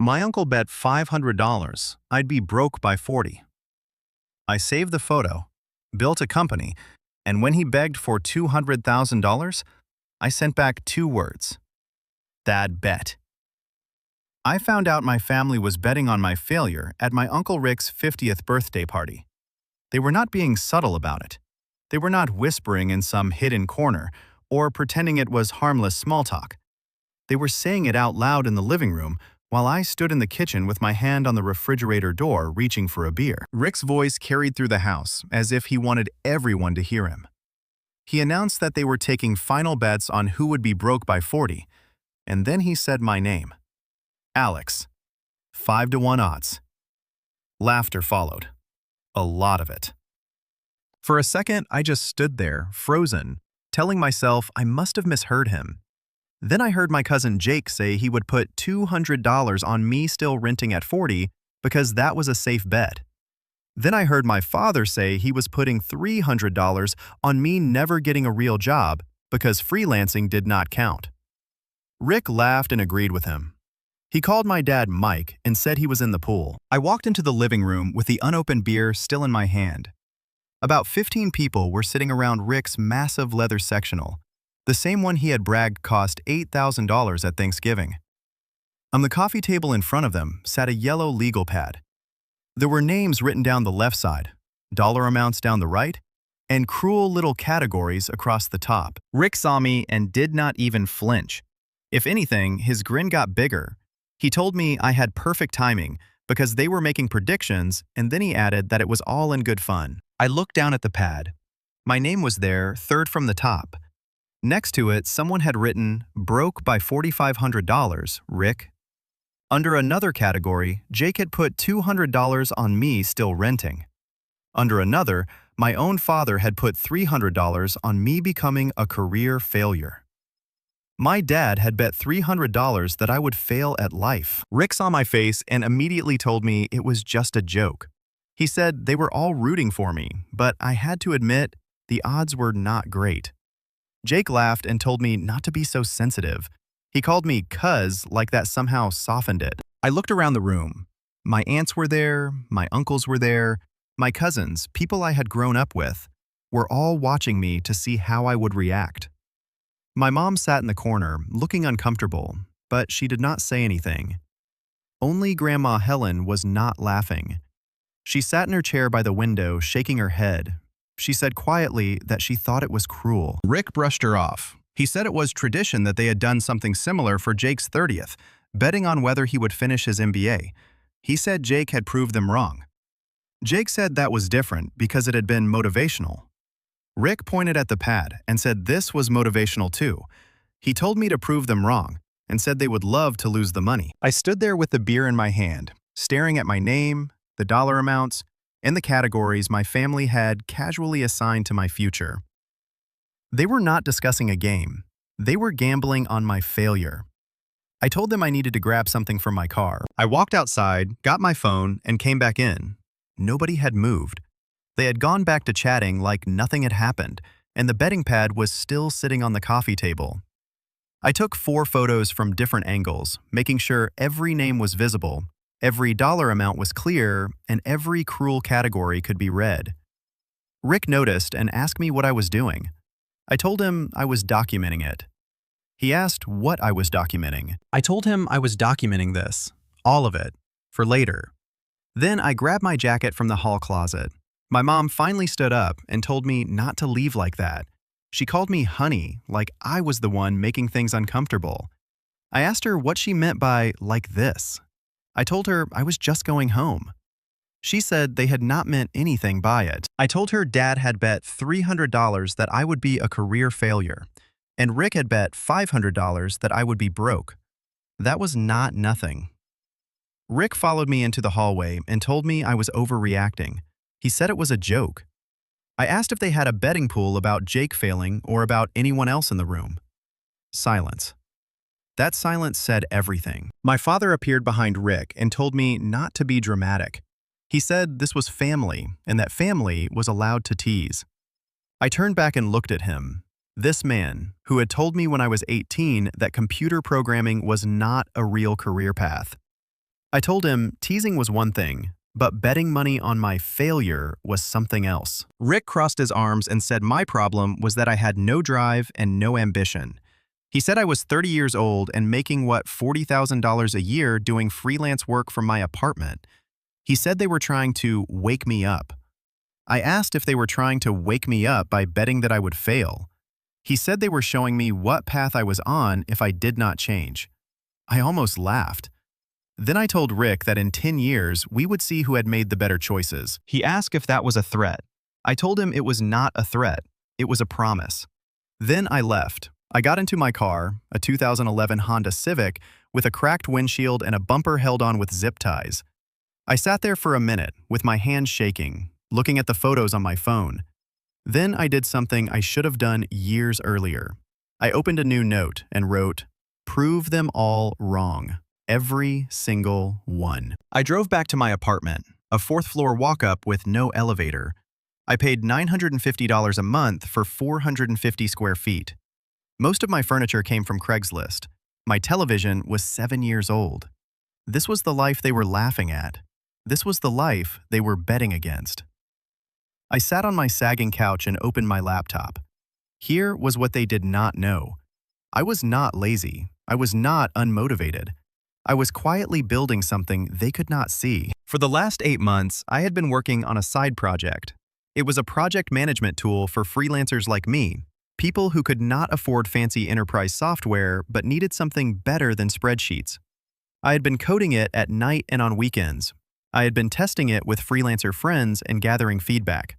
My uncle bet $500 I'd be broke by 40. I saved the photo, built a company, and when he begged for $200,000, I sent back 2 words. That bet. I found out my family was betting on my failure at my Uncle Rick's 50th birthday party. They were not being subtle about it. They were not whispering in some hidden corner or pretending it was harmless small talk. They were saying it out loud in the living room while I stood in the kitchen with my hand on the refrigerator door reaching for a beer. Rick's voice carried through the house as if he wanted everyone to hear him. He announced that they were taking final bets on who would be broke by 40, and then he said my name. Alex. 5-to-1 odds. Laughter followed. A lot of it. For a second, I just stood there, frozen, telling myself I must have misheard him. Then I heard my cousin Jake say he would put $200 on me still renting at 40 because that was a safe bet. Then I heard my father say he was putting $300 on me never getting a real job because freelancing did not count. Rick laughed and agreed with him. He called my dad Mike and said he was in the pool. I walked into the living room with the unopened beer still in my hand. About 15 people were sitting around Rick's massive leather sectional, the same one he had bragged cost $8,000 at Thanksgiving. On the coffee table in front of them sat a yellow legal pad. There were names written down the left side, dollar amounts down the right, and cruel little categories across the top. Rick saw me and did not even flinch. If anything, his grin got bigger. He told me I had perfect timing because they were making predictions, and then he added that it was all in good fun. I looked down at the pad. My name was there, third from the top. Next to it, someone had written, "Broke by $4,500, Rick." Under another category, Jake had put $200 on me still renting. Under another, my own father had put $300 on me becoming a career failure. My dad had bet $300 that I would fail at life. Rick saw my face and immediately told me it was just a joke. He said they were all rooting for me, but I had to admit the odds were not great. Jake laughed and told me not to be so sensitive. He called me "cuz" like that somehow softened it. I looked around the room. My aunts were there, my uncles were there, my cousins, people I had grown up with, were all watching me to see how I would react. My mom sat in the corner, looking uncomfortable, but she did not say anything. Only Grandma Helen was not laughing. She sat in her chair by the window, shaking her head. She said quietly that she thought it was cruel. Rick brushed her off. He said it was tradition that they had done something similar for Jake's 30th, betting on whether he would finish his MBA. He said Jake had proved them wrong. Jake said that was different because it had been motivational. Rick pointed at the pad and said this was motivational too. He told me to prove them wrong and said they would love to lose the money. I stood there with the beer in my hand, staring at my name, the dollar amounts, and the categories my family had casually assigned to my future. They were not discussing a game. They were gambling on my failure. I told them I needed to grab something from my car. I walked outside, got my phone, and came back in. Nobody had moved. They had gone back to chatting like nothing had happened, and the betting pad was still sitting on the coffee table. I took 4 photos from different angles, making sure every name was visible, every dollar amount was clear, and every cruel category could be read. Rick noticed and asked me what I was doing. I told him I was documenting it. He asked what I was documenting. I told him I was documenting this, all of it, for later. Then I grabbed my jacket from the hall closet. My mom finally stood up and told me not to leave like that. She called me honey, like I was the one making things uncomfortable. I asked her what she meant by "like this." I told her I was just going home. She said they had not meant anything by it. I told her Dad had bet $300 that I would be a career failure, and Rick had bet $500 that I would be broke. That was not nothing. Rick followed me into the hallway and told me I was overreacting. He said it was a joke. I asked if they had a betting pool about Jake failing or about anyone else in the room. Silence. That silence said everything. My father appeared behind Rick and told me not to be dramatic. He said this was family and that family was allowed to tease. I turned back and looked at him. This man, who had told me when I was 18 that computer programming was not a real career path. I told him teasing was one thing, but betting money on my failure was something else. Rick crossed his arms and said my problem was that I had no drive and no ambition. He said I was 30 years old and making $40,000 a year doing freelance work from my apartment. He said they were trying to wake me up. I asked if they were trying to wake me up by betting that I would fail. He said they were showing me what path I was on if I did not change. I almost laughed. Then I told Rick that in 10 years, we would see who had made the better choices. He asked if that was a threat. I told him it was not a threat. It was a promise. Then I left. I got into my car, a 2011 Honda Civic, with a cracked windshield and a bumper held on with zip ties. I sat there for a minute, with my hands shaking, looking at the photos on my phone. Then I did something I should have done years earlier. I opened a new note and wrote, "Prove them all wrong. Every single one." I drove back to my apartment, a fourth-floor walk-up with no elevator. I paid $950 a month for 450 square feet. Most of my furniture came from Craigslist. My television was 7 years old. This was the life they were laughing at. This was the life they were betting against. I sat on my sagging couch and opened my laptop. Here was what they did not know. I was not lazy. I was not unmotivated. I was quietly building something they could not see. For the last 8 months, I had been working on a side project. It was a project management tool for freelancers like me, people who could not afford fancy enterprise software but needed something better than spreadsheets. I had been coding it at night and on weekends. I had been testing it with freelancer friends and gathering feedback.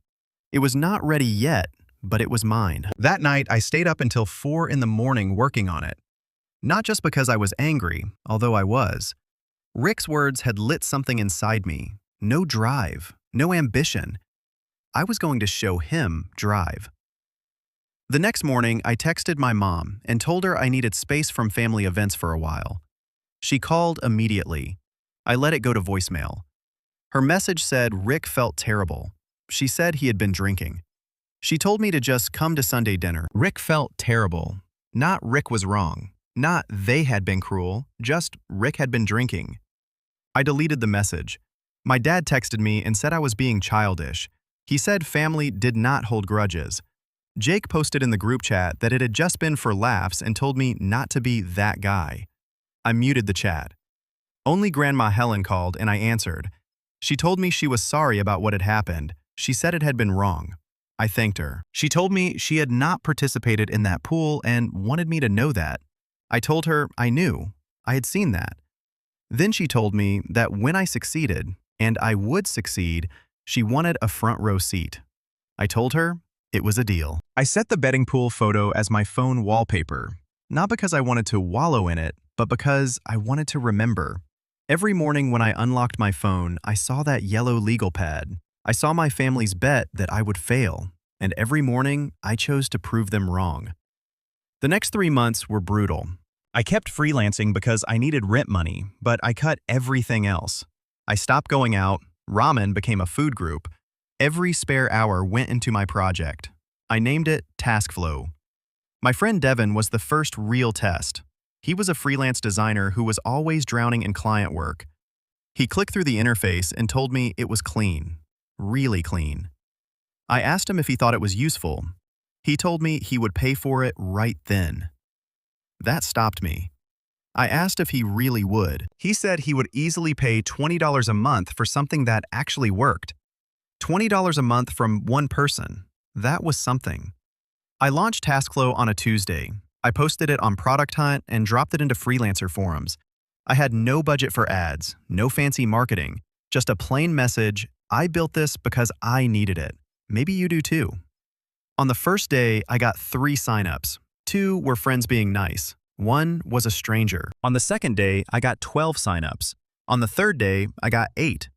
It was not ready yet, but it was mine. That night, I stayed up until 4 in the morning working on it. Not just because I was angry, although I was. Rick's words had lit something inside me. No drive, no ambition. I was going to show him drive. The next morning, I texted my mom and told her I needed space from family events for a while. She called immediately. I let it go to voicemail. Her message said Rick felt terrible. She said he had been drinking. She told me to just come to Sunday dinner. Rick felt terrible. Not Rick was wrong. Not they had been cruel. Just Rick had been drinking. I deleted the message. My dad texted me and said I was being childish. He said family did not hold grudges. Jake posted in the group chat that it had just been for laughs and told me not to be that guy. I muted the chat. Only Grandma Helen called and I answered. She told me she was sorry about what had happened. She said it had been wrong. I thanked her. She told me she had not participated in that pool and wanted me to know that. I told her I knew. I had seen that. Then she told me that when I succeeded, and I would succeed, she wanted a front row seat. I told her it was a deal. I set the betting pool photo as my phone wallpaper, not because I wanted to wallow in it, but because I wanted to remember. Every morning when I unlocked my phone, I saw that yellow legal pad. I saw my family's bet that I would fail, and every morning I chose to prove them wrong. The next 3 months were brutal. I kept freelancing because I needed rent money, but I cut everything else. I stopped going out, ramen became a food group. Every spare hour went into my project. I named it Task Flow. My friend Devin was the first real test. He was a freelance designer who was always drowning in client work. He clicked through the interface and told me it was clean. Really clean. I asked him if he thought it was useful. He told me he would pay for it right then. That stopped me. I asked if he really would. He said he would easily pay $20 a month for something that actually worked. $20 a month from one person. That was something. I launched TaskFlow on a Tuesday. I posted it on Product Hunt and dropped it into freelancer forums. I had no budget for ads, no fancy marketing, just a plain message. I built this because I needed it. Maybe you do too. On the first day, I got 3 signups. 2 were friends being nice. 1 was a stranger. On the second day, I got 12 signups. On the third day, I got 8.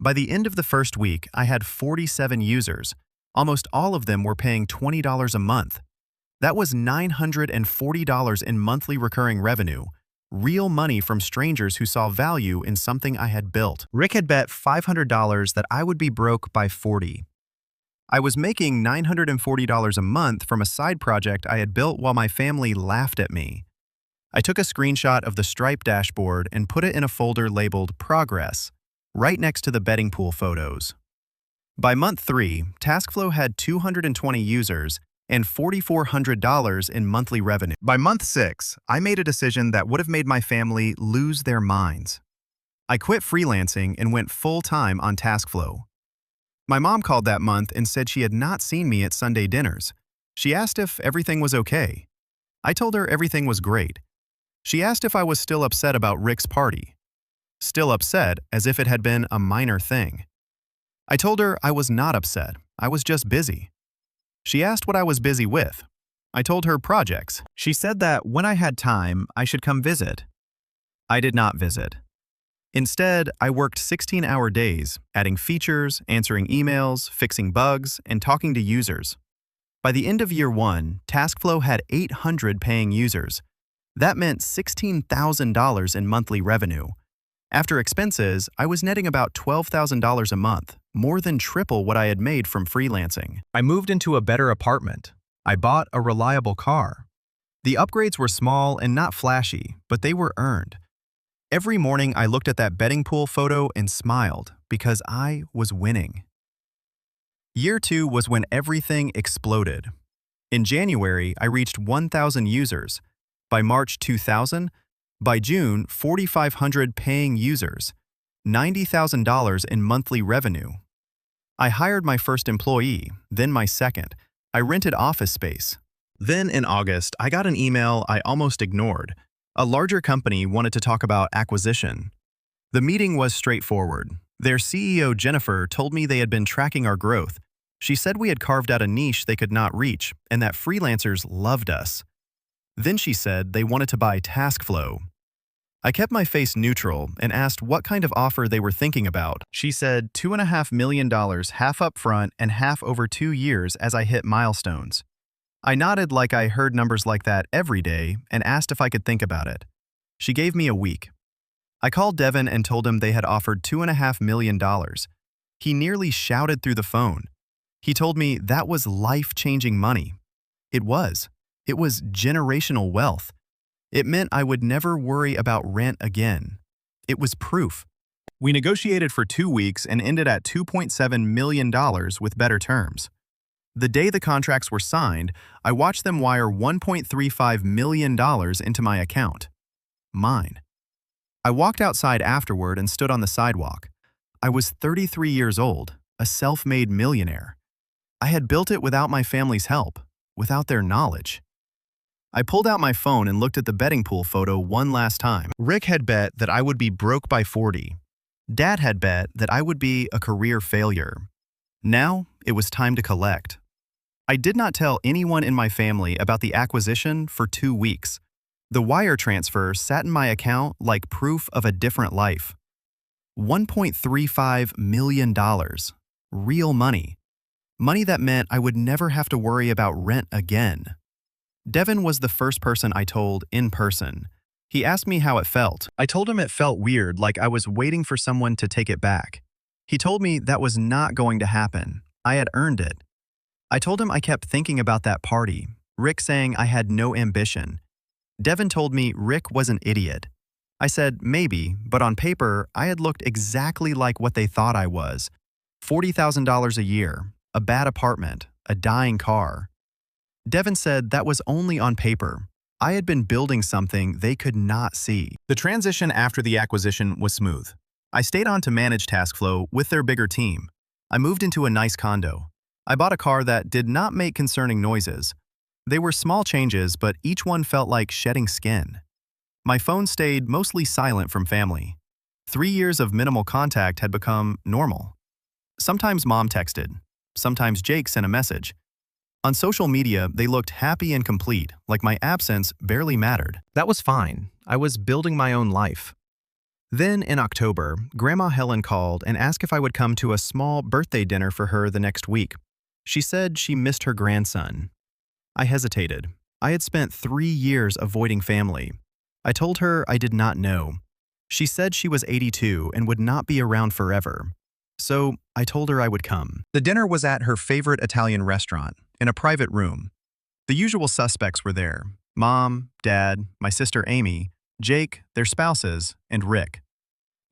By the end of the first week, I had 47 users. Almost all of them were paying $20 a month. That was $940 in monthly recurring revenue, real money from strangers who saw value in something I had built. Rick had bet $500 that I would be broke by 40. I was making $940 a month from a side project I had built while my family laughed at me. I took a screenshot of the Stripe dashboard and put it in a folder labeled Progress, right next to the betting pool photos. By month 3, TaskFlow had 220 users and $4,400 in monthly revenue. By month 6, I made a decision that would have made my family lose their minds. I quit freelancing and went full-time on TaskFlow. My mom called that month and said she had not seen me at Sunday dinners. She asked if everything was okay. I told her everything was great. She asked if I was still upset about Rick's party. Still upset, as if it had been a minor thing. I told her I was not upset. I was just busy. She asked what I was busy with. I told her projects. She said that when I had time, I should come visit. I did not visit. Instead, I worked 16-hour days, adding features, answering emails, fixing bugs, and talking to users. By the end of year 1, TaskFlow had 800 paying users. That meant $16,000 in monthly revenue. After expenses, I was netting about $12,000 a month, more than triple what I had made from freelancing. I moved into a better apartment. I bought a reliable car. The upgrades were small and not flashy, but they were earned. Every morning I looked at that betting pool photo and smiled because I was winning. Year 2 was when everything exploded. In January, I reached 1,000 users. By March 2,000, by June, 4,500 paying users, $90,000 in monthly revenue. I hired my first employee, then my second. I rented office space. Then in August, I got an email I almost ignored. A larger company wanted to talk about acquisition. The meeting was straightforward. Their CEO, Jennifer, told me they had been tracking our growth. She said we had carved out a niche they could not reach and that freelancers loved us. Then she said they wanted to buy TaskFlow. I kept my face neutral and asked what kind of offer they were thinking about. She said $2.5 million, half up front and half over 2 years as I hit milestones. I nodded like I heard numbers like that every day and asked if I could think about it. She gave me a week. I called Devin and told him they had offered $2.5 million. He nearly shouted through the phone. He told me that was life-changing money. It was. It was generational wealth. It meant I would never worry about rent again. It was proof. We negotiated for 2 weeks and ended at $2.7 million with better terms. The day the contracts were signed, I watched them wire $1.35 million into my account. Mine. I walked outside afterward and stood on the sidewalk. I was 33 years old, a self-made millionaire. I had built it without my family's help, without their knowledge. I pulled out my phone and looked at the betting pool photo one last time. Rick had bet that I would be broke by 40. Dad had bet that I would be a career failure. Now, it was time to collect. I did not tell anyone in my family about the acquisition for 2 weeks. The wire transfer sat in my account like proof of a different life. $1.35 million. Real money. Money that meant I would never have to worry about rent again. Devin was the first person I told in person. He asked me how it felt. I told him it felt weird, like I was waiting for someone to take it back. He told me that was not going to happen. I had earned it. I told him I kept thinking about that party, Rick saying I had no ambition. Devin told me Rick was an idiot. I said maybe, but on paper, I had looked exactly like what they thought I was. $40,000 a year, a bad apartment, a dying car. Devin said that was only on paper. I had been building something they could not see. The transition after the acquisition was smooth. I stayed on to manage TaskFlow with their bigger team. I moved into a nice condo. I bought a car that did not make concerning noises. They were small changes, but each one felt like shedding skin. My phone stayed mostly silent from family. 3 years of minimal contact had become normal. Sometimes Mom texted. Sometimes Jake sent a message. On social media, they looked happy and complete, like my absence barely mattered. That was fine. I was building my own life. Then, in October, Grandma Helen called and asked if I would come to a small birthday dinner for her the next week. She said she missed her grandson. I hesitated. I had spent 3 years avoiding family. I told her I did not know. She said she was 82 and would not be around forever. So I told her I would come. The dinner was at her favorite Italian restaurant, in a private room. The usual suspects were there. Mom, Dad, my sister Amy, Jake, their spouses, and Rick.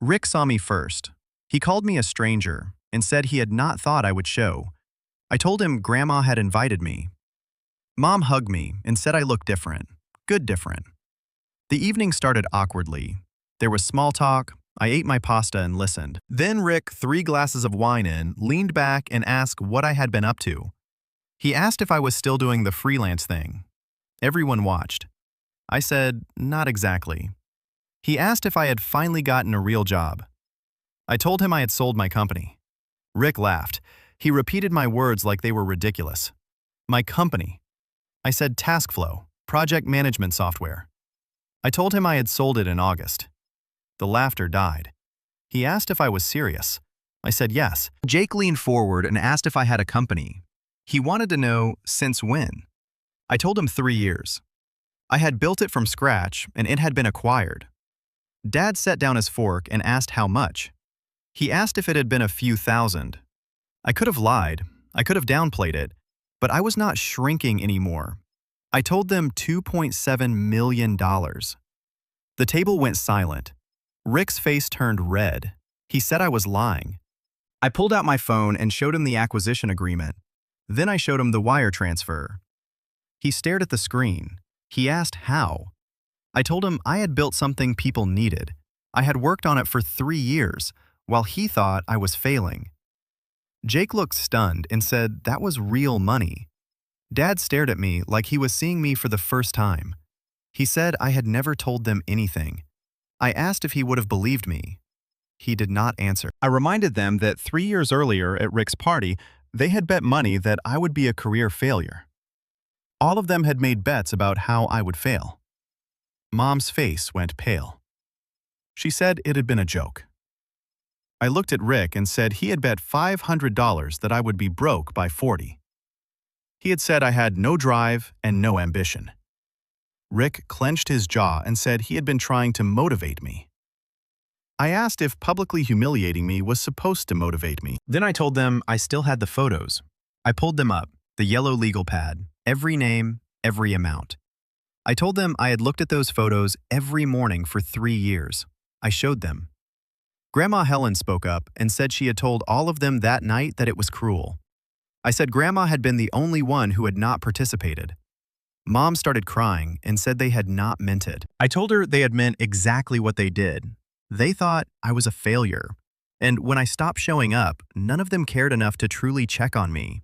Rick saw me first. He called me a stranger and said he had not thought I would show. I told him Grandma had invited me. Mom hugged me and said I looked different. Good different. The evening started awkwardly. There was small talk. I ate my pasta and listened. Then Rick, 3 glasses of wine in, leaned back and asked what I had been up to. He asked if I was still doing the freelance thing. Everyone watched. I said, not exactly. He asked if I had finally gotten a real job. I told him I had sold my company. Rick laughed. He repeated my words like they were ridiculous. My company. I said TaskFlow, project management software. I told him I had sold it in August. The laughter died. He asked if I was serious. I said yes. Jake leaned forward and asked if I had a company. He wanted to know since when. I told him 3 years. I had built it from scratch and it had been acquired. Dad set down his fork and asked how much. He asked if it had been a few thousand. I could have lied. I could have downplayed it, but I was not shrinking anymore. I told them $2.7 million. The table went silent. Rick's face turned red. He said I was lying. I pulled out my phone and showed him the acquisition agreement. Then I showed him the wire transfer. He stared at the screen. He asked how. I told him I had built something people needed. I had worked on it for 3 years, while he thought I was failing. Jake looked stunned and said that was real money. Dad stared at me like he was seeing me for the first time. He said I had never told them anything. I asked if he would have believed me. He did not answer. I reminded them that 3 years earlier at Rick's party, they had bet money that I would be a career failure. All of them had made bets about how I would fail. Mom's face went pale. She said it had been a joke. I looked at Rick and said he had bet $500 that I would be broke by 40. He had said I had no drive and no ambition. Rick clenched his jaw and said he had been trying to motivate me. I asked if publicly humiliating me was supposed to motivate me. Then I told them I still had the photos. I pulled them up, the yellow legal pad, every name, every amount. I told them I had looked at those photos every morning for 3 years. I showed them. Grandma Helen spoke up and said she had told all of them that night that it was cruel. I said Grandma had been the only one who had not participated. Mom started crying and said they had not meant it. I told her they had meant exactly what they did. They thought I was a failure. And when I stopped showing up, none of them cared enough to truly check on me.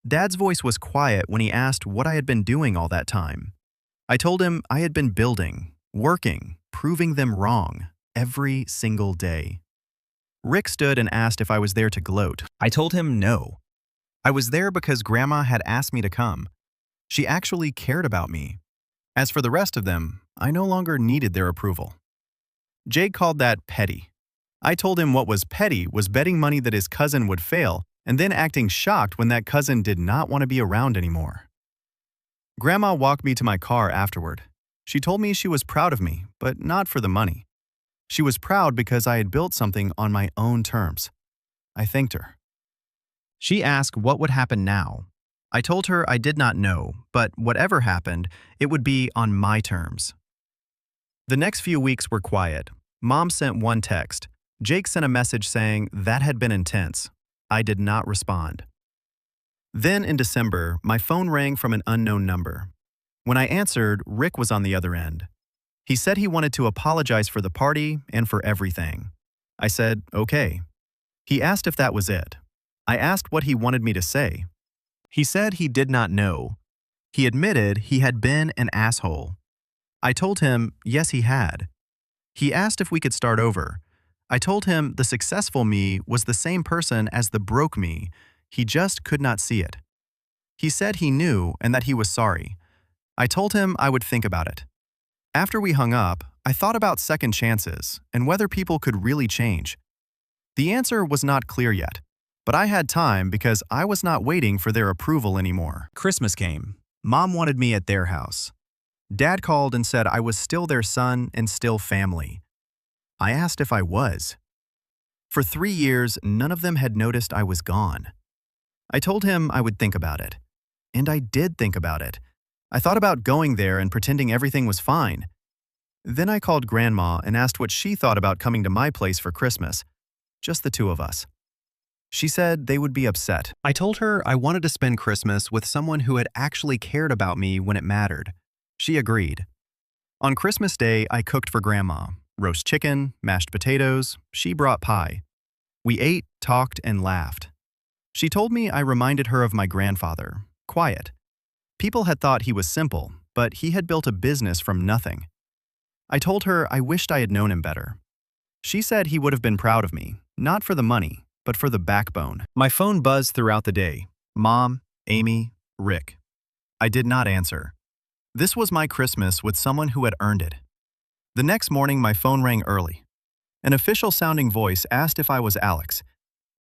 Dad's voice was quiet when he asked what I had been doing all that time. I told him I had been building, working, proving them wrong, every single day. Rick stood and asked if I was there to gloat. I told him no. I was there because Grandma had asked me to come. She actually cared about me. As for the rest of them, I no longer needed their approval. Jake called that petty. I told him what was petty was betting money that his cousin would fail and then acting shocked when that cousin did not want to be around anymore. Grandma walked me to my car afterward. She told me she was proud of me, but not for the money. She was proud because I had built something on my own terms. I thanked her. She asked what would happen now. I told her I did not know, but whatever happened, it would be on my terms. The next few weeks were quiet. Mom sent one text. Jake sent a message saying that had been intense. I did not respond. Then in December, my phone rang from an unknown number. When I answered, Rick was on the other end. He said he wanted to apologize for the party and for everything. I said, okay. He asked if that was it. I asked what he wanted me to say. He said he did not know. He admitted he had been an asshole. I told him, yes, he had. He asked if we could start over. I told him the successful me was the same person as the broke me. He just could not see it. He said he knew and that he was sorry. I told him I would think about it. After we hung up, I thought about second chances and whether people could really change. The answer was not clear yet, but I had time because I was not waiting for their approval anymore. Christmas came. Mom wanted me at their house. Dad called and said I was still their son and still family. I asked if I was. For 3 years, none of them had noticed I was gone. I told him I would think about it. And I did think about it. I thought about going there and pretending everything was fine. Then I called Grandma and asked what she thought about coming to my place for Christmas, just the two of us. She said they would be upset. I told her I wanted to spend Christmas with someone who had actually cared about me when it mattered. She agreed. On Christmas Day, I cooked for Grandma. Roast chicken, mashed potatoes, she brought pie. We ate, talked, and laughed. She told me I reminded her of my grandfather, quiet. People had thought he was simple, but he had built a business from nothing. I told her I wished I had known him better. She said he would have been proud of me, not for the money, but for the backbone. My phone buzzed throughout the day. Mom, Amy, Rick. I did not answer. This was my Christmas with someone who had earned it. The next morning, my phone rang early. An official-sounding voice asked if I was Alex.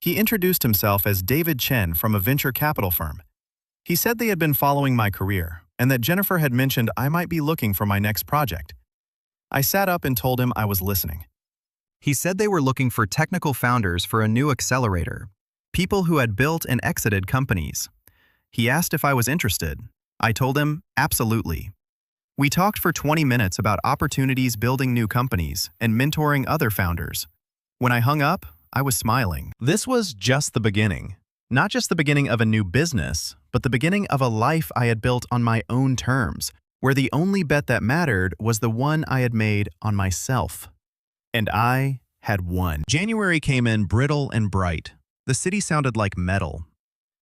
He introduced himself as David Chen from a venture capital firm. He said they had been following my career and that Jennifer had mentioned I might be looking for my next project. I sat up and told him I was listening. He said they were looking for technical founders for a new accelerator, people who had built and exited companies. He asked if I was interested. I told him, absolutely. We talked for 20 minutes about opportunities building new companies and mentoring other founders. When I hung up, I was smiling. This was just the beginning. Not just the beginning of a new business, but the beginning of a life I had built on my own terms, where the only bet that mattered was the one I had made on myself. And I had won. January came in brittle and bright. The city sounded like metal.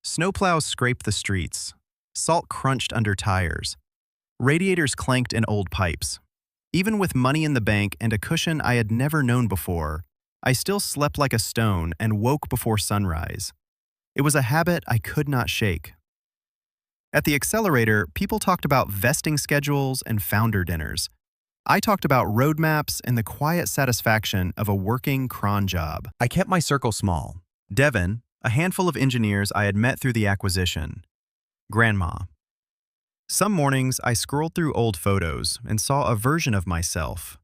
Snowplows scraped the streets. Salt crunched under tires. Radiators clanked in old pipes. Even with money in the bank and a cushion I had never known before, I still slept like a stone and woke before sunrise. It was a habit I could not shake. At the accelerator, people talked about vesting schedules and founder dinners. I talked about roadmaps and the quiet satisfaction of a working cron job. I kept my circle small. Devin, a handful of engineers I had met through the acquisition. Grandma. Some mornings, I scrolled through old photos and saw a version of myself,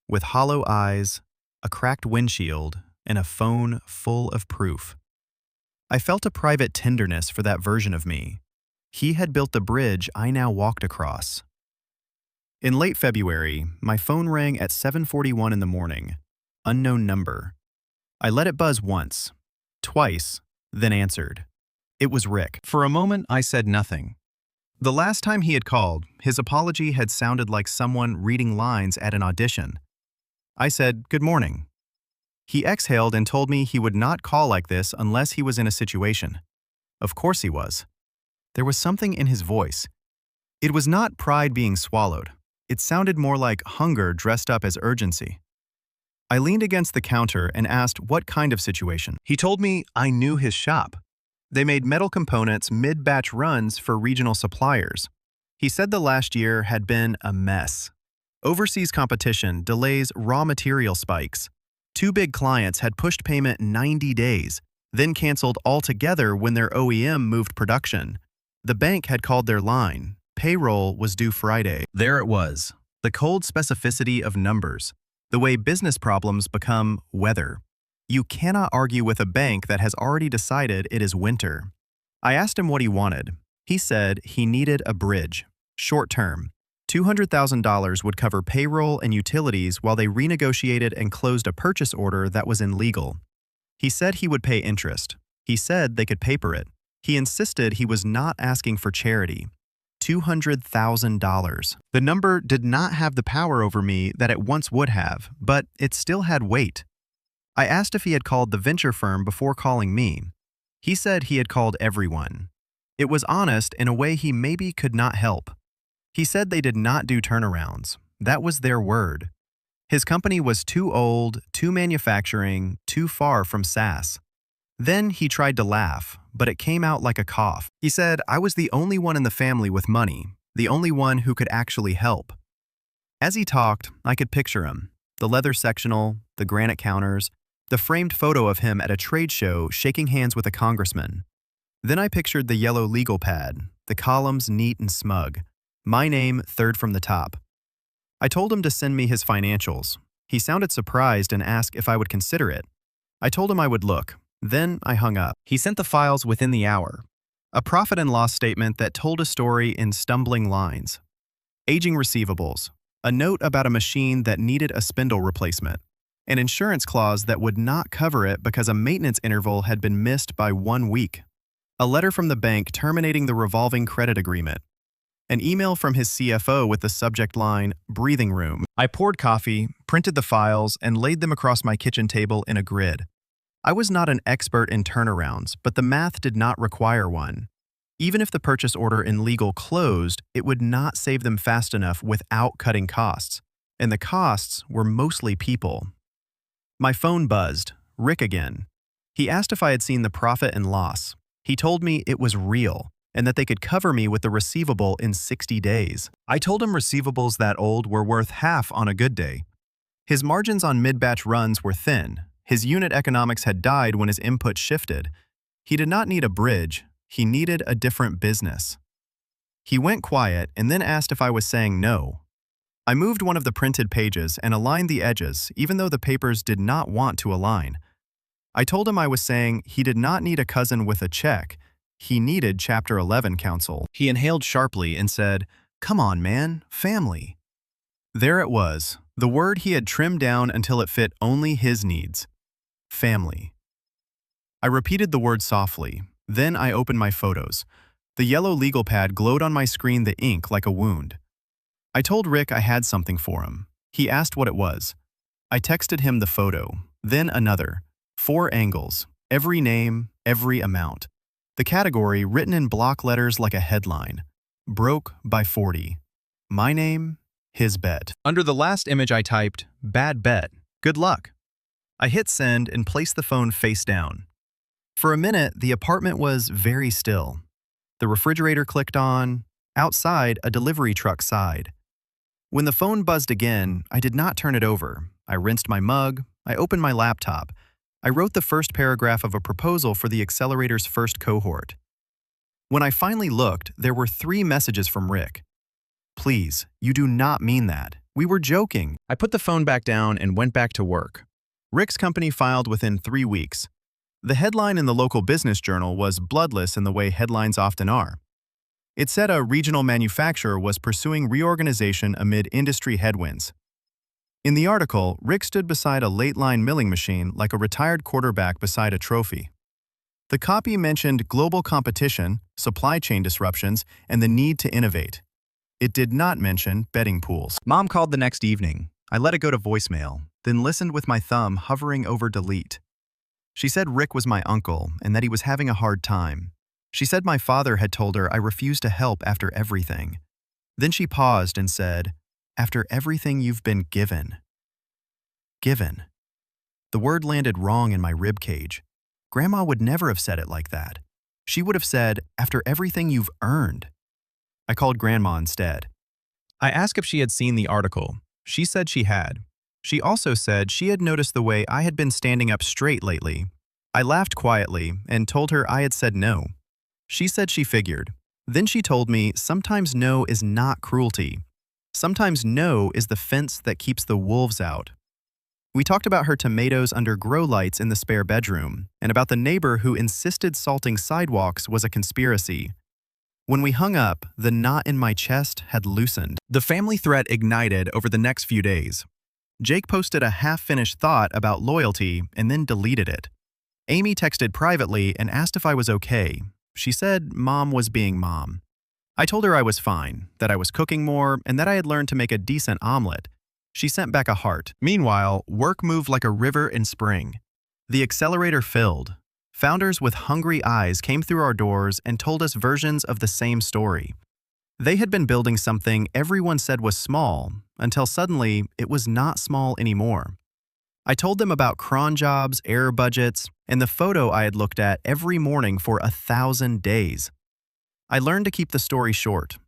with hollow eyes, a cracked windshield, and a phone full of proof. I felt a private tenderness for that version of me. He had built the bridge I now walked across. In late February, my phone rang at 7:41 in the morning. Unknown number. I let it buzz once, twice, then answered. It was Rick. For a moment, I said nothing. The last time he had called, his apology had sounded like someone reading lines at an audition. I said, "Good morning." He exhaled and told me he would not call like this unless he was in a situation. Of course he was. There was something in his voice. It was not pride being swallowed. It sounded more like hunger dressed up as urgency. I leaned against the counter and asked what kind of situation. He told me I knew his shop. They made metal components mid-batch runs for regional suppliers. He said the last year had been a mess. Overseas competition, delays, raw material spikes. 2 big clients had pushed payment 90 days, then canceled altogether when their OEM moved production. The bank had called their line. Payroll was due Friday. There it was, the cold specificity of numbers, the way business problems become weather. You cannot argue with a bank that has already decided it is winter. I asked him what he wanted. He said he needed a bridge, short term. $200,000 would cover payroll and utilities while they renegotiated and closed a purchase order that was illegal. He said he would pay interest. He said they could paper it. He insisted he was not asking for charity. $200,000. The number did not have the power over me that it once would have, but it still had weight. I asked if he had called the venture firm before calling me. He said he had called everyone. It was honest in a way he maybe could not help. He said they did not do turnarounds. That was their word. His company was too old, too manufacturing, too far from SaaS. Then he tried to laugh, but it came out like a cough. He said I was the only one in the family with money, the only one who could actually help. As he talked, I could picture him. The leather sectional, the granite counters, the framed photo of him at a trade show shaking hands with a congressman. Then I pictured the yellow legal pad, the columns neat and smug. My name third from the top. I told him to send me his financials. He sounded surprised and asked if I would consider it. I told him I would look. Then I hung up. He sent the files within the hour. A profit and loss statement that told a story in stumbling lines. Aging receivables. A note about a machine that needed a spindle replacement. An insurance clause that would not cover it because a maintenance interval had been missed by 1 week. A letter from the bank terminating the revolving credit agreement. An email from his CFO with the subject line, breathing room. I poured coffee, printed the files, and laid them across my kitchen table in a grid. I was not an expert in turnarounds, but the math did not require one. Even if the purchase order in legal closed, it would not save them fast enough without cutting costs. And the costs were mostly people. My phone buzzed. Rick again. He asked if I had seen the profit and loss. He told me it was real, and that they could cover me with the receivable in 60 days. I told him receivables that old were worth half on a good day. His margins on mid-batch runs were thin. His unit economics had died when his input shifted. He did not need a bridge. He needed a different business. He went quiet and then asked if I was saying no. I moved one of the printed pages and aligned the edges, even though the papers did not want to align. I told him I was saying he did not need a cousin with a check. He needed Chapter 11 counsel. He inhaled sharply and said, "Come on, man, family." There it was, the word he had trimmed down until it fit only his needs. Family. I repeated the word softly. Then I opened my photos. The yellow legal pad glowed on my screen, the ink like a wound. I told Rick I had something for him. He asked what it was. I texted him the photo, then another. 4 angles, every name, every amount. The category written in block letters like a headline. Broke by 40. My name, his bet. Under the last image I typed, bad bet, good luck. I hit send and placed the phone face down. For a minute, the apartment was very still. The refrigerator clicked on. Outside, a delivery truck sighed. When the phone buzzed again, I did not turn it over. I rinsed my mug. I opened my laptop. I wrote the first paragraph of a proposal for the accelerator's first cohort. When I finally looked, there were 3 messages from Rick. "Please, you do not mean that. We were joking." I put the phone back down and went back to work. Rick's company filed within 3 weeks. The headline in the local business journal was bloodless in the way headlines often are. It said a regional manufacturer was pursuing reorganization amid industry headwinds. In the article, Rick stood beside a late-line milling machine like a retired quarterback beside a trophy. The copy mentioned global competition, supply chain disruptions, and the need to innovate. It did not mention betting pools. Mom called the next evening. I let it go to voicemail, then listened with my thumb hovering over delete. She said Rick was my uncle and that he was having a hard time. She said my father had told her I refused to help after everything. Then she paused and said, "After everything you've been given." Given. The word landed wrong in my rib cage. Grandma would never have said it like that. She would have said, "After everything you've earned." I called Grandma instead. I asked if she had seen the article. She said she had. She also said she had noticed the way I had been standing up straight lately. I laughed quietly and told her I had said no. She said she figured. Then she told me sometimes no is not cruelty. Sometimes no is the fence that keeps the wolves out. We talked about her tomatoes under grow lights in the spare bedroom, and about the neighbor who insisted salting sidewalks was a conspiracy. When we hung up, the knot in my chest had loosened. The family thread ignited over the next few days. Jake posted a half-finished thought about loyalty and then deleted it. Amy texted privately and asked if I was okay. She said Mom was being Mom. I told her I was fine, that I was cooking more, and that I had learned to make a decent omelet. She sent back a heart. Meanwhile, work moved like a river in spring. The accelerator filled. Founders with hungry eyes came through our doors and told us versions of the same story. They had been building something everyone said was small, until suddenly it was not small anymore. I told them about cron jobs, error budgets, and the photo I had looked at every morning for 1,000 days. I learned to keep the story short.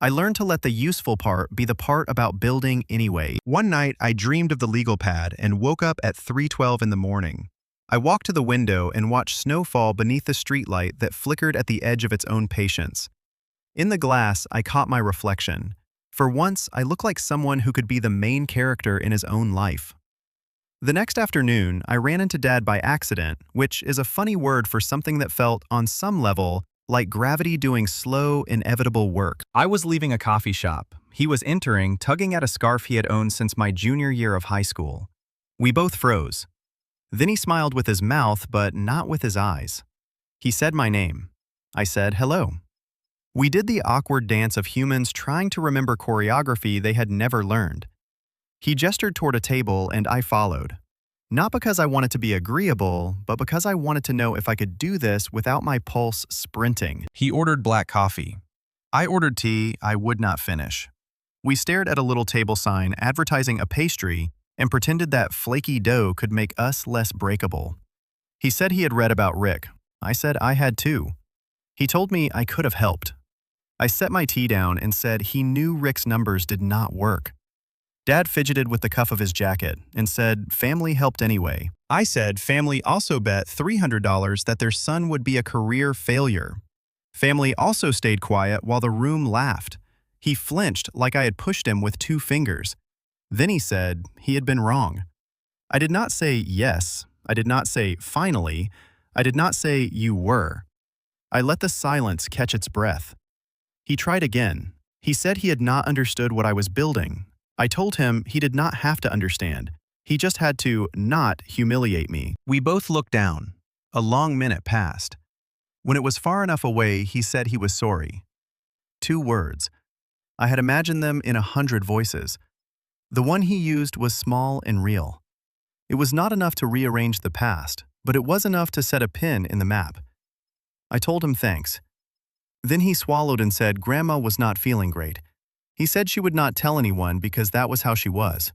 I learned to let the useful part be the part about building anyway. One night, I dreamed of the legal pad and woke up at 3:12 in the morning. I walked to the window and watched snow fall beneath the streetlight that flickered at the edge of its own patience. In the glass, I caught my reflection. For once, I looked like someone who could be the main character in his own life. The next afternoon, I ran into Dad by accident, which is a funny word for something that felt, on some level, like gravity doing slow, inevitable work. I was leaving a coffee shop. He was entering, tugging at a scarf he had owned since my junior year of high school. We both froze. Then he smiled with his mouth, but not with his eyes. He said my name. I said, hello. We did the awkward dance of humans trying to remember choreography they had never learned. He gestured toward a table and I followed. Not because I wanted to be agreeable, but because I wanted to know if I could do this without my pulse sprinting. He ordered black coffee. I ordered tea I would not finish. We stared at a little table sign advertising a pastry and pretended that flaky dough could make us less breakable. He said he had read about Rick. I said I had too. He told me I could have helped. I set my tea down and said he knew Rick's numbers did not work. Dad fidgeted with the cuff of his jacket and said family helped anyway. I said family also bet $300 that their son would be a career failure. Family also stayed quiet while the room laughed. He flinched like I had pushed him with 2 fingers. Then he said he had been wrong. I did not say yes. I did not say finally. I did not say you were. I let the silence catch its breath. He tried again. He said he had not understood what I was building. I told him he did not have to understand. He just had to not humiliate me. We both looked down. A long minute passed. When it was far enough away, he said he was sorry. 2 words. I had imagined them in 100 voices. The one he used was small and real. It was not enough to rearrange the past, but it was enough to set a pin in the map. I told him thanks. Then he swallowed and said Grandma was not feeling great. He said she would not tell anyone because that was how she was.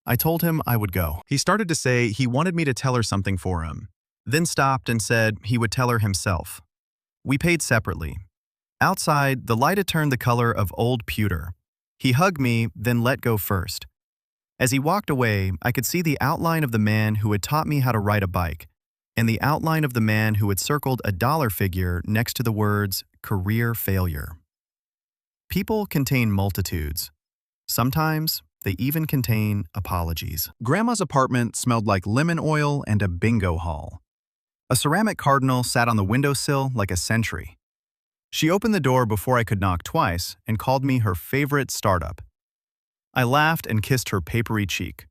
I told him I would go. He started to say he wanted me to tell her something for him, then stopped and said he would tell her himself. We paid separately. Outside, the light had turned the color of old pewter. He hugged me, then let go first. As he walked away, I could see the outline of the man who had taught me how to ride a bike, and the outline of the man who had circled a dollar figure next to the words, career failure. People contain multitudes. Sometimes they even contain apologies. Grandma's apartment smelled like lemon oil and a bingo hall. A ceramic cardinal sat on the windowsill like a sentry. She opened the door before I could knock twice and called me her favorite startup. I laughed and kissed her papery cheek.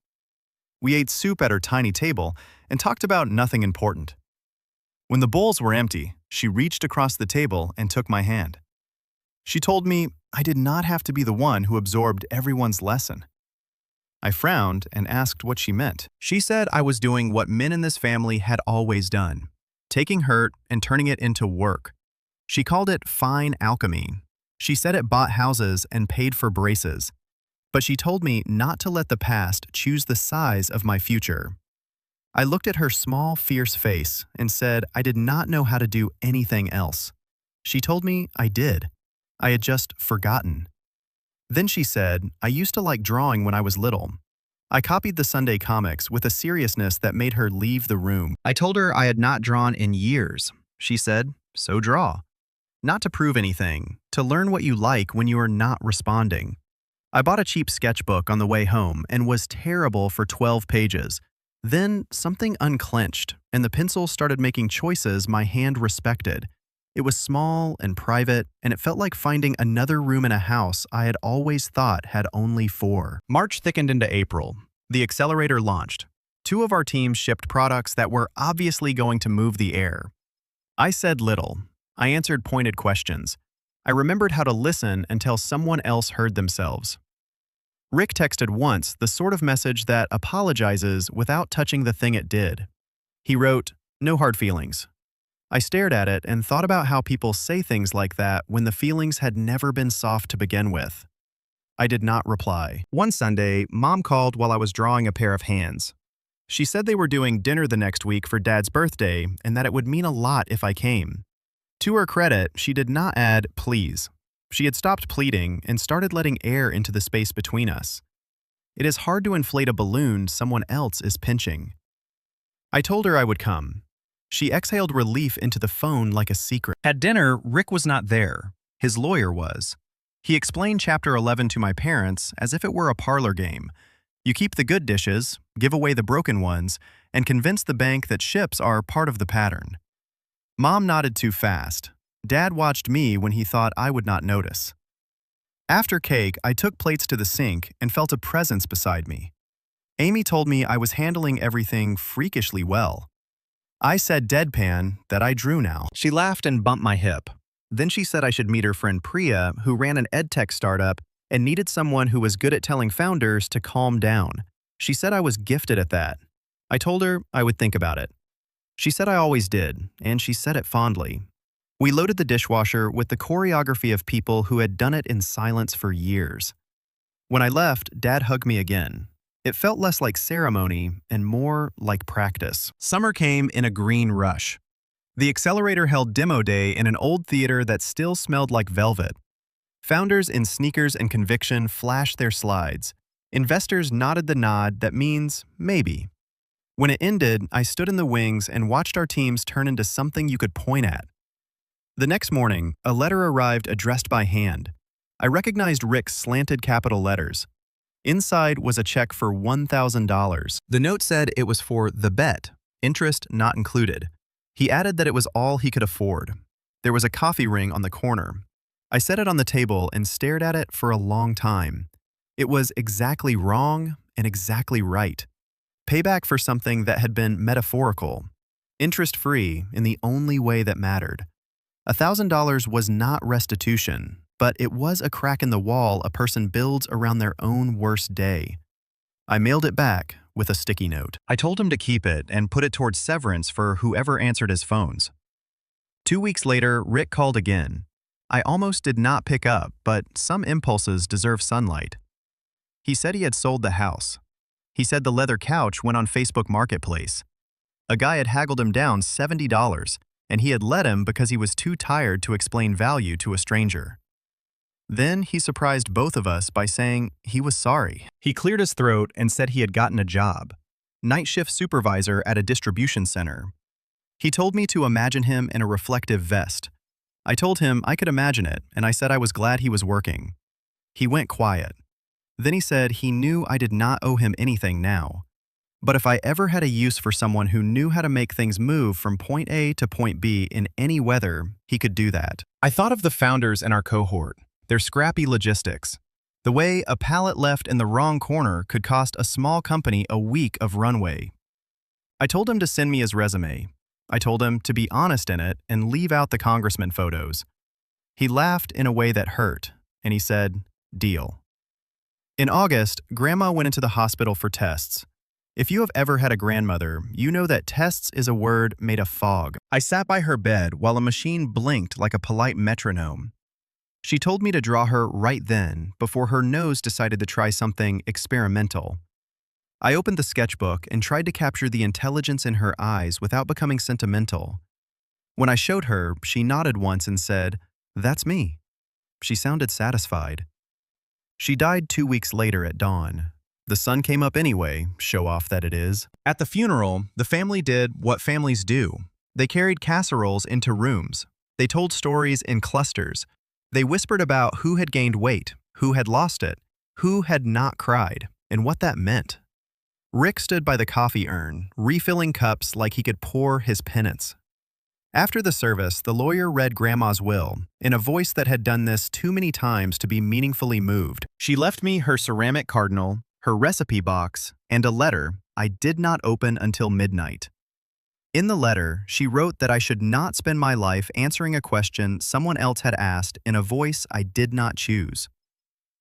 We ate soup at her tiny table and talked about nothing important. When the bowls were empty, she reached across the table and took my hand. She told me I did not have to be the one who absorbed everyone's lesson. I frowned and asked what she meant. She said I was doing what men in this family had always done, taking hurt and turning it into work. She called it fine alchemy. She said it bought houses and paid for braces. But she told me not to let the past choose the size of my future. I looked at her small, fierce face and said I did not know how to do anything else. She told me I did. I had just forgotten. Then she said, I used to like drawing when I was little. I copied the Sunday comics with a seriousness that made her leave the room. I told her I had not drawn in years. She said, so draw. Not to prove anything, to learn what you like when you are not responding. I bought a cheap sketchbook on the way home and was terrible for 12 pages. Then something unclenched, and the pencil started making choices my hand respected. It was small and private, and it felt like finding another room in a house I had always thought had only 4. March thickened into April. The accelerator launched. 2 of our teams shipped products that were obviously going to move the air. I said little. I answered pointed questions. I remembered how to listen until someone else heard themselves. Rick texted once the sort of message that apologizes without touching the thing it did. He wrote, "No hard feelings." I stared at it and thought about how people say things like that when the feelings had never been soft to begin with. I did not reply. One Sunday, Mom called while I was drawing a pair of hands. She said they were doing dinner the next week for Dad's birthday and that it would mean a lot if I came. To her credit, she did not add please. She had stopped pleading and started letting air into the space between us. It is hard to inflate a balloon someone else is pinching. I told her I would come. She exhaled relief into the phone like a secret. At dinner, Rick was not there. His lawyer was. He explained Chapter 11 to my parents as if it were a parlor game. You keep the good dishes, give away the broken ones, and convince the bank that ships are part of the pattern. Mom nodded too fast. Dad watched me when he thought I would not notice. After cake, I took plates to the sink and felt a presence beside me. Amy told me I was handling everything freakishly well. I said deadpan that I drew now. She laughed and bumped my hip. Then she said I should meet her friend Priya, who ran an edtech startup and needed someone who was good at telling founders to calm down. She said I was gifted at that. I told her I would think about it. She said I always did, and she said it fondly. We loaded the dishwasher with the choreography of people who had done it in silence for years. When I left, Dad hugged me again. It felt less like ceremony and more like practice. Summer came in a green rush. The accelerator held demo day in an old theater that still smelled like velvet. Founders in sneakers and conviction flashed their slides. Investors nodded the nod that means maybe. When it ended, I stood in the wings and watched our teams turn into something you could point at. The next morning, a letter arrived addressed by hand. I recognized Rick's slanted capital letters. Inside was a check for $1,000. The note said it was for the bet, interest not included. He added that it was all he could afford. There was a coffee ring on the corner. I set it on the table and stared at it for a long time. It was exactly wrong and exactly right. Payback for something that had been metaphorical. Interest-free in the only way that mattered. $1,000 was not restitution, but it was a crack in the wall a person builds around their own worst day. I mailed it back with a sticky note. I told him to keep it and put it towards severance for whoever answered his phones. 2 weeks later, Rick called again. I almost did not pick up, but some impulses deserve sunlight. He said he had sold the house. He said the leather couch went on Facebook Marketplace. A guy had haggled him down $70, and he had let him because he was too tired to explain value to a stranger. Then he surprised both of us by saying he was sorry. He cleared his throat and said he had gotten a job, night shift supervisor at a distribution center. He told me to imagine him in a reflective vest. I told him I could imagine it, and I said I was glad he was working. He went quiet. Then he said he knew I did not owe him anything now. But if I ever had a use for someone who knew how to make things move from point A to point B in any weather, he could do that. I thought of the founders in our cohort, their scrappy logistics. The way a pallet left in the wrong corner could cost a small company a week of runway. I told him to send me his resume. I told him to be honest in it and leave out the congressman photos. He laughed in a way that hurt, and he said, "Deal." In August, Grandma went into the hospital for tests. If you have ever had a grandmother, you know that tests is a word made of fog. I sat by her bed while a machine blinked like a polite metronome. She told me to draw her right then, before her nose decided to try something experimental. I opened the sketchbook and tried to capture the intelligence in her eyes without becoming sentimental. When I showed her, she nodded once and said, "That's me." She sounded satisfied. She died 2 weeks later at dawn. The sun came up anyway, show off that it is. At the funeral, the family did what families do. They carried casseroles into rooms. They told stories in clusters. They whispered about who had gained weight, who had lost it, who had not cried, and what that meant. Rick stood by the coffee urn, refilling cups like he could pour his penance. After the service, the lawyer read Grandma's will, in a voice that had done this too many times to be meaningfully moved. She left me her ceramic cardinal, her recipe box, and a letter I did not open until midnight. In the letter, she wrote that I should not spend my life answering a question someone else had asked in a voice I did not choose.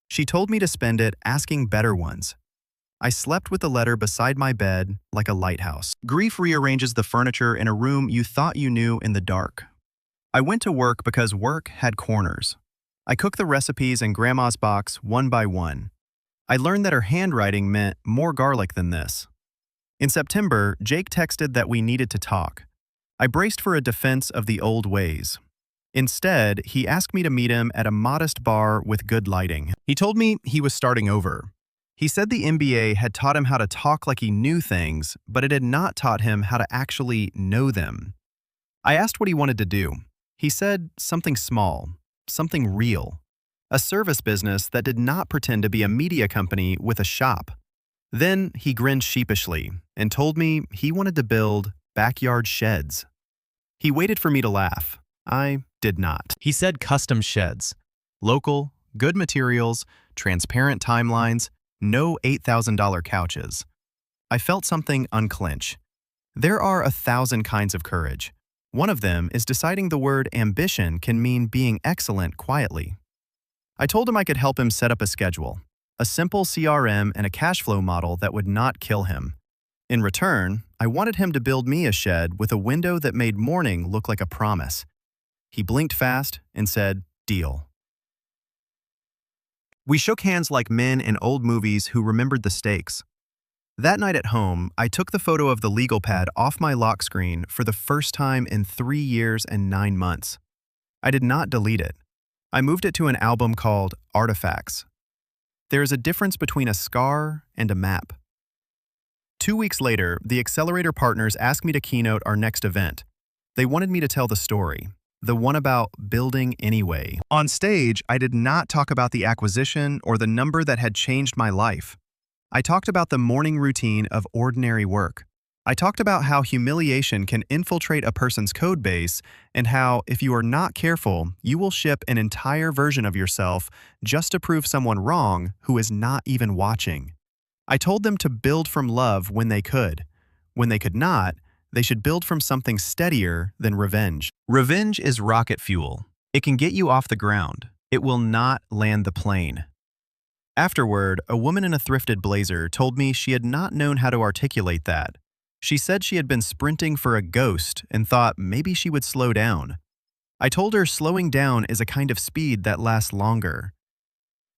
She told me to spend it asking better ones. I slept with the letter beside my bed like a lighthouse. Grief rearranges the furniture in a room you thought you knew in the dark. I went to work because work had corners. I cooked the recipes in Grandma's box one by one. I learned that her handwriting meant more garlic than this. In September, Jake texted that we needed to talk. I braced for a defense of the old ways. Instead, he asked me to meet him at a modest bar with good lighting. He told me he was starting over. He said the MBA had taught him how to talk like he knew things, but it had not taught him how to actually know them. I asked what he wanted to do. He said something small, something real. A service business that did not pretend to be a media company with a shop. Then he grinned sheepishly and told me he wanted to build backyard sheds. He waited for me to laugh. I did not. He said custom sheds. Local, good materials, transparent timelines, no $8,000 couches. I felt something unclench. There are 1,000 kinds of courage. One of them is deciding the word ambition can mean being excellent quietly. I told him I could help him set up a schedule, a simple CRM and a cash flow model that would not kill him. In return, I wanted him to build me a shed with a window that made morning look like a promise. He blinked fast and said, "Deal." We shook hands like men in old movies who remembered the stakes. That night at home, I took the photo of the legal pad off my lock screen for the first time in 3 years and 9 months. I did not delete it. I moved it to an album called Artifacts. There is a difference between a scar and a map. 2 weeks later, the Accelerator partners asked me to keynote our next event. They wanted me to tell the story, the one about building anyway. On stage, I did not talk about the acquisition or the number that had changed my life. I talked about the morning routine of ordinary work. I talked about how humiliation can infiltrate a person's code base and how, if you are not careful, you will ship an entire version of yourself just to prove someone wrong who is not even watching. I told them to build from love when they could. When they could not, they should build from something steadier than revenge. Revenge is rocket fuel. It can get you off the ground. It will not land the plane. Afterward, a woman in a thrifted blazer told me she had not known how to articulate that. She said she had been sprinting for a ghost and thought maybe she would slow down. I told her slowing down is a kind of speed that lasts longer.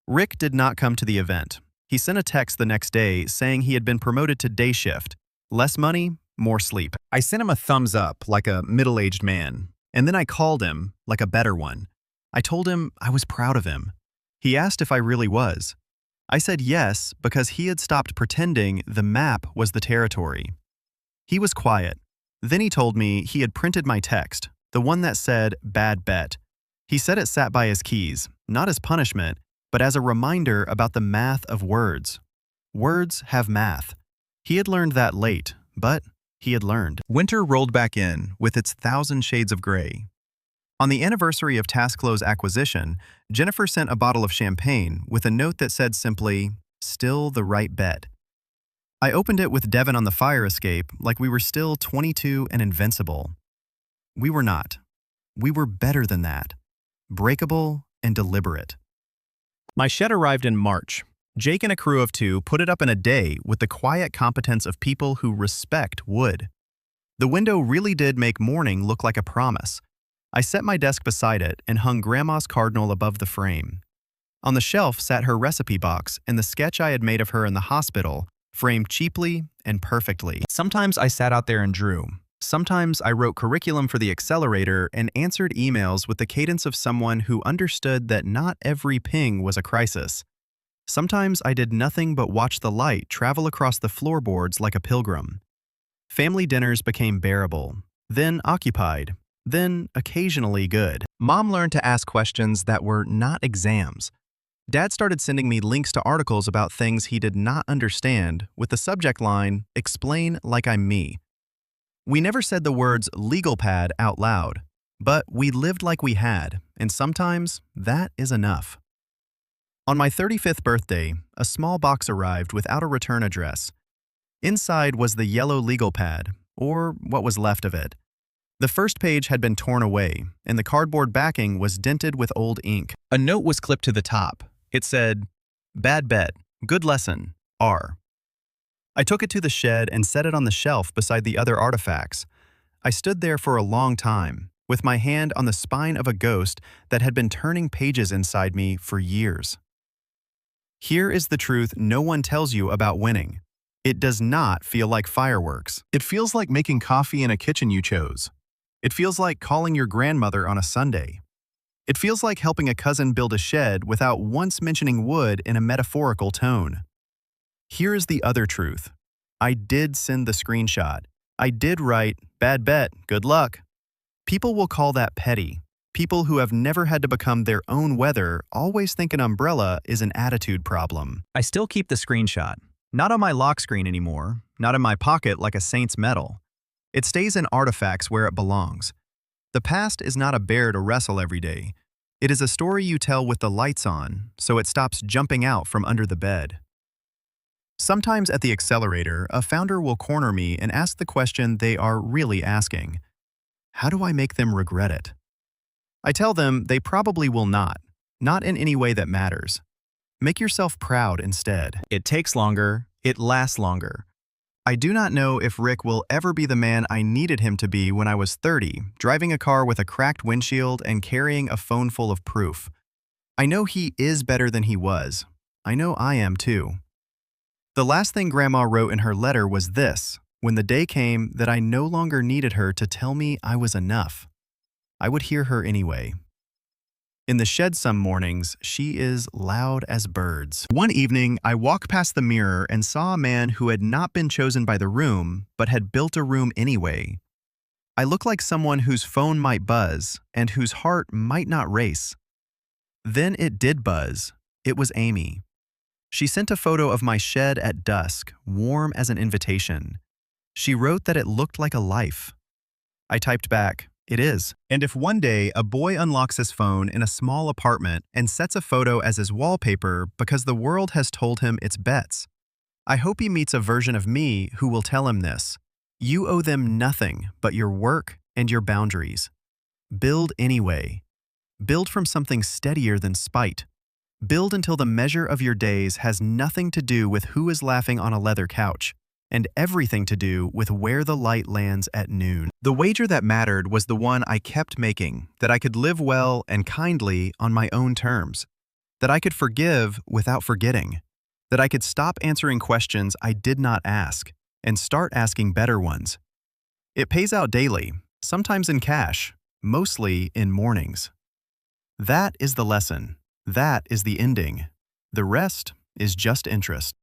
Rick did not come to the event. He sent a text the next day saying he had been promoted to day shift. Less money, more sleep. I sent him a thumbs up like a middle-aged man, and then I called him like a better one. I told him I was proud of him. He asked if I really was. I said yes because he had stopped pretending the map was the territory. He was quiet. Then he told me he had printed my text, the one that said, "Bad bet." He said it sat by his keys, not as punishment, but as a reminder about the math of words. Words have math. He had learned that late, but he had learned. Winter rolled back in with its 1,000 shades of gray. On the anniversary of TaskClose acquisition, Jennifer sent a bottle of champagne with a note that said simply, "Still the right bet." I opened it with Devin on the fire escape like we were still 22 and invincible. We were not. We were better than that. Breakable and deliberate. My shed arrived in March. Jake and a crew of 2 put it up in a day with the quiet competence of people who respect wood. The window really did make morning look like a promise. I set my desk beside it and hung Grandma's cardinal above the frame. On the shelf sat her recipe box and the sketch I had made of her in the hospital, framed cheaply and perfectly. Sometimes I sat out there and drew. Sometimes I wrote curriculum for the Accelerator and answered emails with the cadence of someone who understood that not every ping was a crisis. Sometimes I did nothing but watch the light travel across the floorboards like a pilgrim. Family dinners became bearable, then occupied, then occasionally good. Mom learned to ask questions that were not exams. Dad started sending me links to articles about things he did not understand with the subject line, "Explain like I'm me." We never said the words legal pad out loud, but we lived like we had, and sometimes that is enough. On my 35th birthday, a small box arrived without a return address. Inside was the yellow legal pad, or what was left of it. The first page had been torn away, and the cardboard backing was dented with old ink. A note was clipped to the top. It said, "Bad bet, good lesson, R." I took it to the shed and set it on the shelf beside the other artifacts. I stood there for a long time, with my hand on the spine of a ghost that had been turning pages inside me for years. Here is the truth no one tells you about winning. It does not feel like fireworks. It feels like making coffee in a kitchen you chose. It feels like calling your grandmother on a Sunday. It feels like helping a cousin build a shed without once mentioning wood in a metaphorical tone. Here is the other truth. I did send the screenshot. I did write, "Bad bet, good luck." People will call that petty. People who have never had to become their own weather always think an umbrella is an attitude problem. I still keep the screenshot. Not on my lock screen anymore, not in my pocket like a saint's medal. It stays in artifacts where it belongs. The past is not a bear to wrestle every day. It is a story you tell with the lights on, so it stops jumping out from under the bed. Sometimes at the accelerator, a founder will corner me and ask the question they are really asking. How do I make them regret it? I tell them they probably will not in any way that matters. Make yourself proud instead. It takes longer, it lasts longer. I do not know if Rick will ever be the man I needed him to be when I was 30, driving a car with a cracked windshield and carrying a phone full of proof. I know he is better than he was. I know I am too. The last thing Grandma wrote in her letter was this, when the day came that I no longer needed her to tell me I was enough. I would hear her anyway. In the shed some mornings, she is loud as birds. One evening, I walked past the mirror and saw a man who had not been chosen by the room, but had built a room anyway. I looked like someone whose phone might buzz and whose heart might not race. Then it did buzz. It was Amy. She sent a photo of my shed at dusk, warm as an invitation. She wrote that it looked like a life. I typed back, "It is." And if one day a boy unlocks his phone in a small apartment and sets a photo as his wallpaper because the world has told him it's Bet's, I hope he meets a version of me who will tell him this. You owe them nothing but your work and your boundaries. Build anyway. Build from something steadier than spite. Build until the measure of your days has nothing to do with who is laughing on a leather couch, and everything to do with where the light lands at noon. The wager that mattered was the one I kept making, that I could live well and kindly on my own terms, that I could forgive without forgetting, that I could stop answering questions I did not ask and start asking better ones. It pays out daily, sometimes in cash, mostly in mornings. That is the lesson. That is the ending. The rest is just interest.